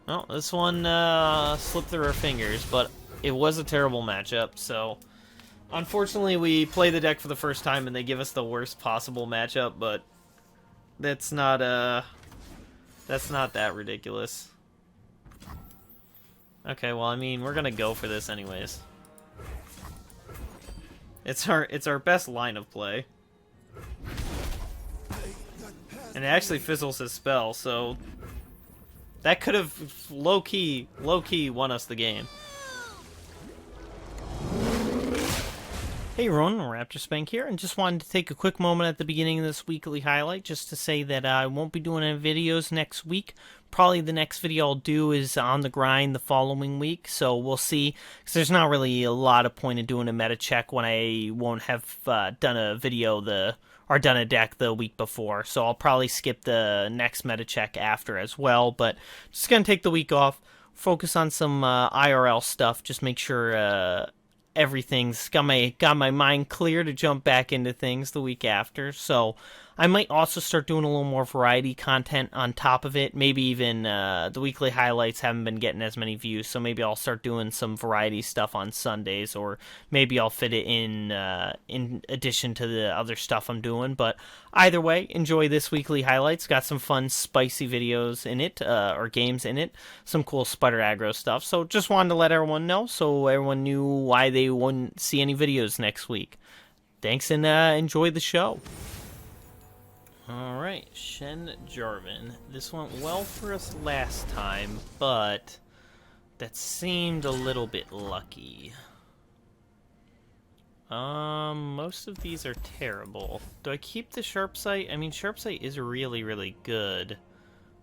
Well, this one slipped through our fingers, but it was a terrible matchup, so unfortunately we play the deck for the first time and they give us the worst possible matchup, but that's not that ridiculous. Okay, well, I mean, we're gonna go for this anyways. It's our best line of play. And it actually fizzles his spell, so that could have low-key won us the game. Hey everyone, Raptor Spank here, and just wanted to take a quick moment at the beginning of this weekly highlight just to say that I won't be doing any videos next week. Probably the next video I'll do is on the grind the following week, so we'll see. Because there's not really a lot of point in doing a meta check when I won't have done a video or done a deck the week before. So I'll probably skip the next meta check after as well, but just gonna take the week off, focus on some IRL stuff, just make sure everything's got my mind clear to jump back into things the week after. So I might also start doing a little more variety content on top of it. Maybe even the weekly highlights haven't been getting as many views, so maybe I'll start doing some variety stuff on Sundays, or maybe I'll fit it in addition to the other stuff I'm doing. But either way, enjoy this weekly highlights. Got some fun, spicy videos in it, or games in it. Some cool Spider Aggro stuff. So just wanted to let everyone know, so everyone knew why they wouldn't see any videos next week. Thanks, and enjoy the show. Alright, Shen Jarvan. This went well for us last time, but that seemed a little bit lucky. Most of these are terrible. Do I keep the Sharp Sight? I mean, Sharp Sight is really, really good,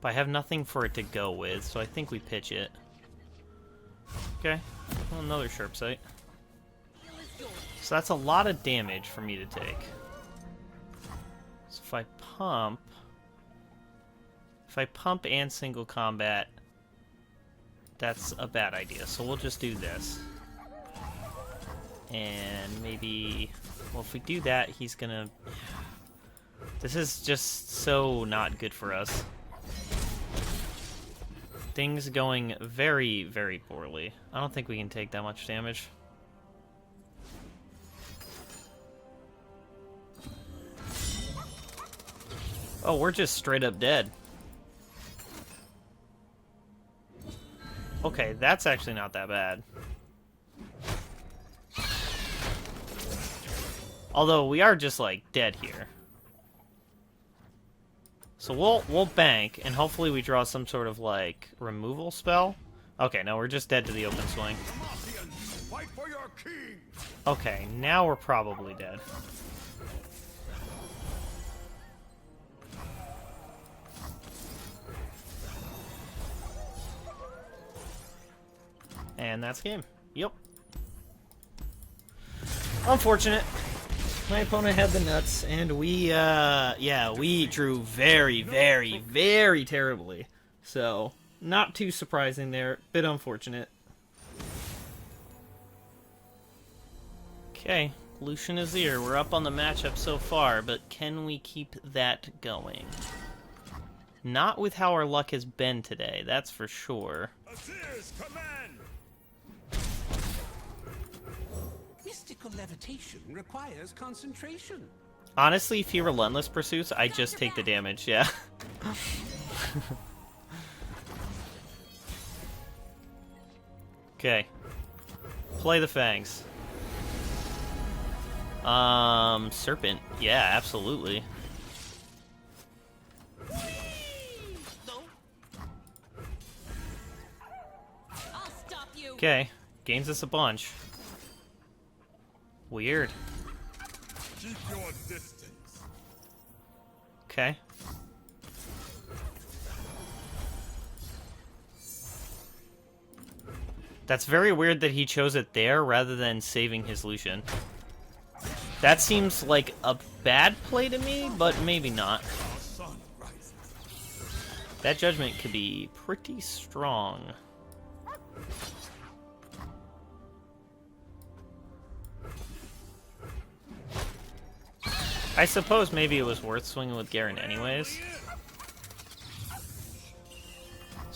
but I have nothing for it to go with, so I think we pitch it. Okay, well, another Sharp Sight. So that's a lot of damage for me to take. So if I pump and single combat, that's a bad idea. So we'll just do this. And maybe, well, if we do that, he's gonna... This is just so not good for us. Things going very, very poorly. I don't think we can take that much damage. Oh, we're just straight up dead. Okay, that's actually not that bad. Although we are just like dead here. So we'll bank and hopefully we draw some sort of like removal spell. Okay, no, we're just dead to the open swing. Okay, now we're probably dead. And that's game. Yep. Unfortunate. My opponent had the nuts, and we, yeah, we drew very, very, very terribly. So, not too surprising there. Bit unfortunate. Okay, Lucian Azir. We're up on the matchup so far, but can we keep that going? Not with how our luck has been today, that's for sure. Azir's command! Mystical levitation requires concentration. Honestly, if he Relentless Pursuits, I just take the damage, yeah. Okay. Play the Fangs. Serpent. Yeah, absolutely. Okay. Gains us a bunch. Weird. Keep your distance. Okay. That's very weird that he chose it there rather than saving his Lucian. That seems like a bad play to me, but maybe not. That judgment could be pretty strong. I suppose maybe it was worth swinging with Garen anyways.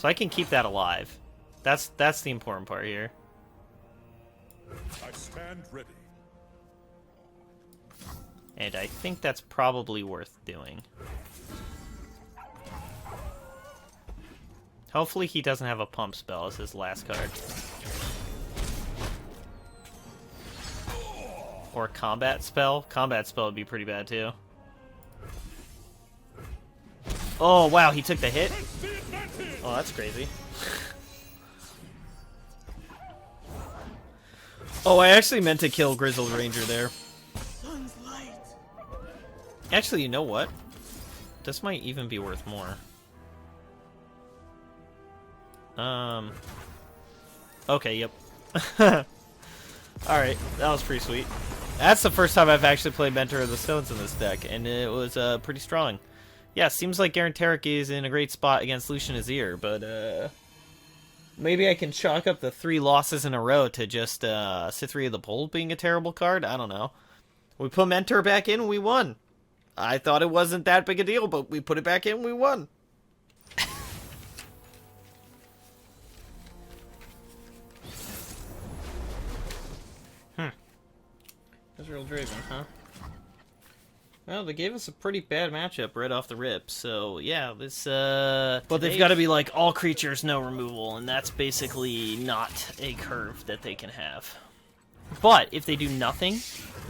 So I can keep that alive. That's the important part here. I stand ready. And I think that's probably worth doing. Hopefully he doesn't have a pump spell as his last card. Or a combat spell. Combat spell would be pretty bad too. Oh wow, he took the hit? Oh, that's crazy. Oh, I actually meant to kill Grizzled Ranger there. Actually, you know what? This might even be worth more. Okay, yep. Alright, that was pretty sweet. That's the first time I've actually played Mentor of the Stones in this deck, and it was pretty strong. Yeah, seems like Garen Taric is in a great spot against Lucian Azir, but maybe I can chalk up the 3 losses in a row to just Cithria the Bold being a terrible card? I don't know. We put Mentor back in, we won. I thought it wasn't that big a deal, but we put it back in, we won. Israel Draven, huh? Well, they gave us a pretty bad matchup right off the rip, so yeah, this, but they've got to be like, all creatures, no removal, and that's basically not a curve that they can have. But, if they do nothing,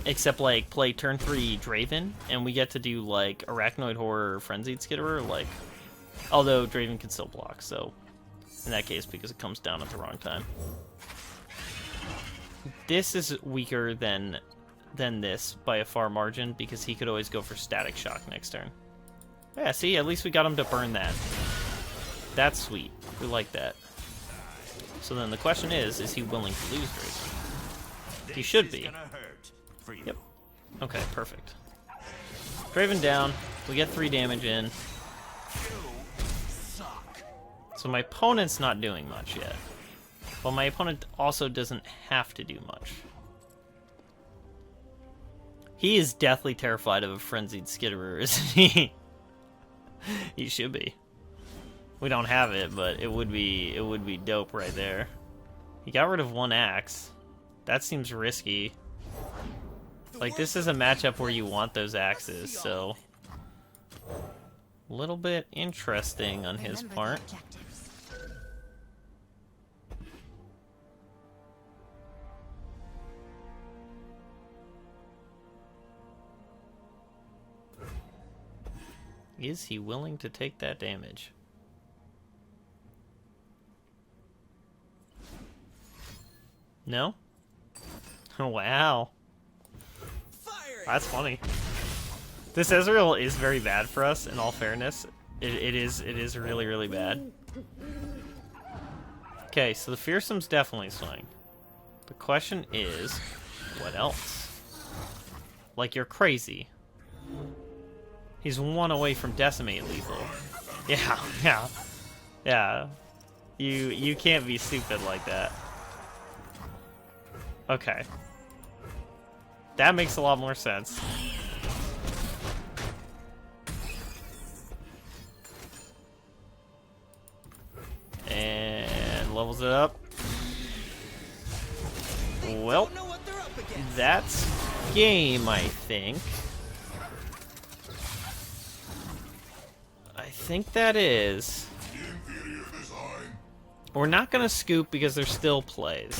except, like, play turn 3 Draven, and we get to do, like, Arachnoid Horror or Frenzied Skitterer, like, although Draven can still block, so, in that case, because it comes down at the wrong time. This is weaker than this by a far margin, because he could always go for Static Shock next turn. Yeah, see, at least we got him to burn that. That's sweet. We like that. So then the question is he willing to lose Draven? He should be. Yep. Okay, perfect. Draven down. We get 3 damage in. So my opponent's not doing much yet. But my opponent also doesn't have to do much. He is deathly terrified of a Frenzied Skitterer, isn't he? He should be. We don't have it, but it would be dope right there. He got rid of 1 axe. That seems risky. Like, this is a matchup where you want those axes, so... a little bit interesting on his part. Is he willing to take that damage? No? Wow. That's funny. This Ezreal is very bad for us, in all fairness. It is really, really bad. Okay, so the Fearsome's definitely swing. The question is, what else? Like, you're crazy. He's 1 away from Decimate lethal. Yeah. You can't be stupid like that. Okay. That makes a lot more sense. And levels it up. Well, that's game, I think. I think that is. We're not gonna scoop because there's still plays.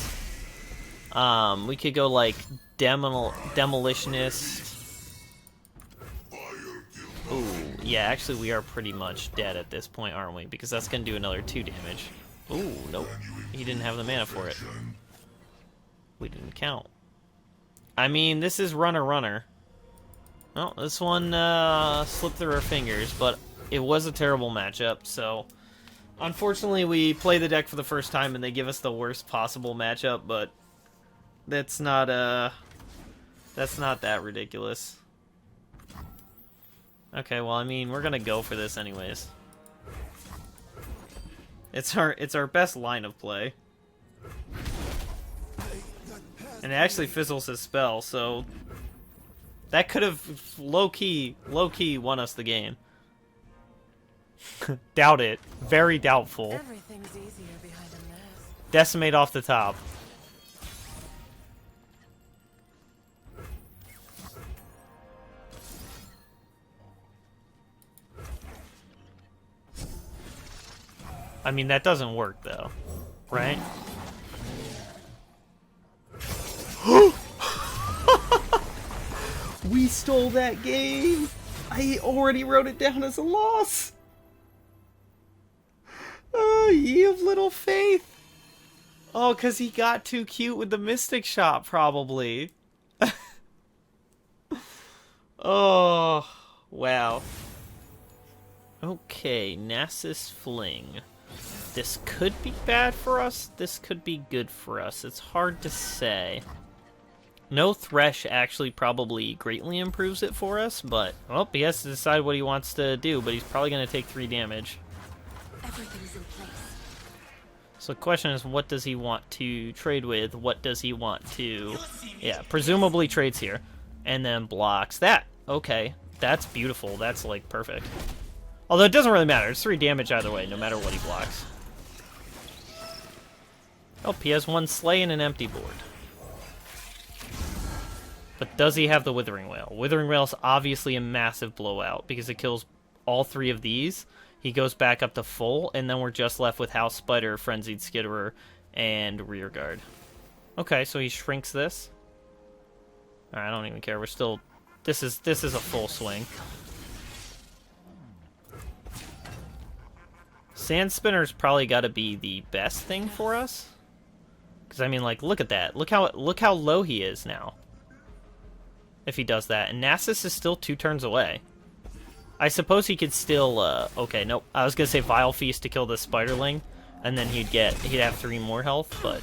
We could go like Demolitionist. Ooh, yeah, actually we are pretty much dead at this point, aren't we? Because that's gonna do another 2 damage. Ooh, nope. He didn't have the mana for it. We didn't count. I mean, this is runner. Well, this one slipped through our fingers, but it was a terrible matchup, so... Unfortunately, we play the deck for the first time and they give us the worst possible matchup, but... That's not that ridiculous. Okay, well, I mean, we're gonna go for this anyways. It's our best line of play. And it actually fizzles his spell, so... That could have low-key won us the game. Doubt it. Very doubtful. Everything's easier behind a mask. Decimate off the top. I mean, that doesn't work, though. Right? We stole that game! I already wrote it down as a loss! Oh, ye of little faith! Oh, because he got too cute with the Mystic Shot, probably. Oh, wow. Okay, Nasus Fling. This could be bad for us, this could be good for us. It's hard to say. No Thresh actually probably greatly improves it for us, but, well, he has to decide what he wants to do, but he's probably going to take 3 damage. Everything's in place. So the question is, what does he want to trade with? What does he want to... Yeah, presumably trades here. And then blocks that. Okay, that's beautiful. That's, like, perfect. Although it doesn't really matter. It's 3 damage either way, no matter what he blocks. Oh, he has 1 Slay and an empty board. But does he have the Withering Wail? Withering Wail is obviously a massive blowout because it kills all 3 of these. He goes back up to full, and then we're just left with House Spider, Frenzied Skitterer, and Rearguard. Okay, so he shrinks this. Alright, I don't even care. We're still... This is a full swing. Sand Spinner's probably got to be the best thing for us. Because, I mean, like, look at that. Look how low he is now. If he does that. And Nasus is still 2 turns away. I suppose he could still, okay, nope. I was gonna say Vile Feast to kill the Spiderling, and then he'd have 3 more health, but...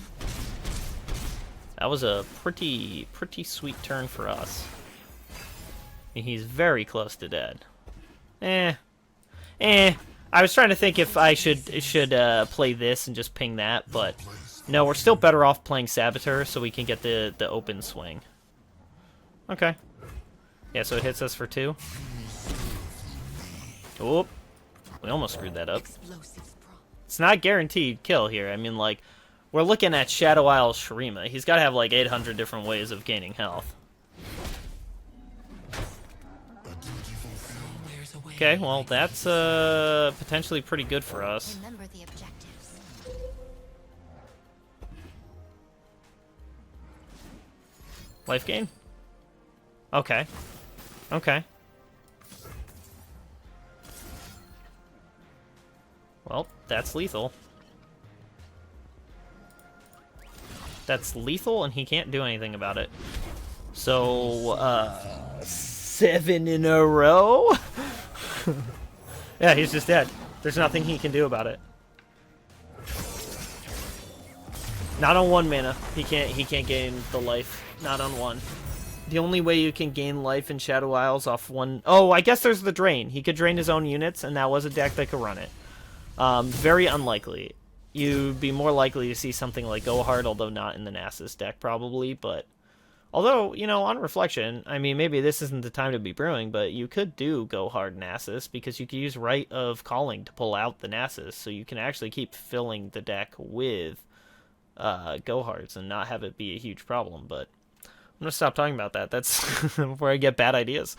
That was a pretty sweet turn for us. And he's very close to dead. I was trying to think if I should play this and just ping that, but... No, we're still better off playing Saboteur, so we can get the open swing. Okay. Yeah, so it hits us for 2. Oop. We almost screwed that up. It's not guaranteed kill here. I mean, like, we're looking at Shadow Isle Shurima. He's got to have, like, 800 different ways of gaining health. Okay, well, that's potentially pretty good for us. Remember the objectives. Life gain? Okay. Okay. Well, that's lethal. That's lethal, and he can't do anything about it. So, 7 in a row? Yeah, he's just dead. There's nothing he can do about it. Not on 1 mana. He can't gain the life. Not on 1. The only way you can gain life in Shadow Isles off 1... Oh, I guess there's the drain. He could drain his own units, and that was a deck that could run it. Very unlikely. You'd be more likely to see something like Go Hard, although not in the Nasus deck, probably, but... Although, you know, on reflection, I mean, maybe this isn't the time to be brewing, but you could do Go Hard Nasus, because you could use Rite of Calling to pull out the Nasus, so you can actually keep filling the deck with Go Hards and not have it be a huge problem, but... I'm gonna stop talking about that. That's where I get bad ideas.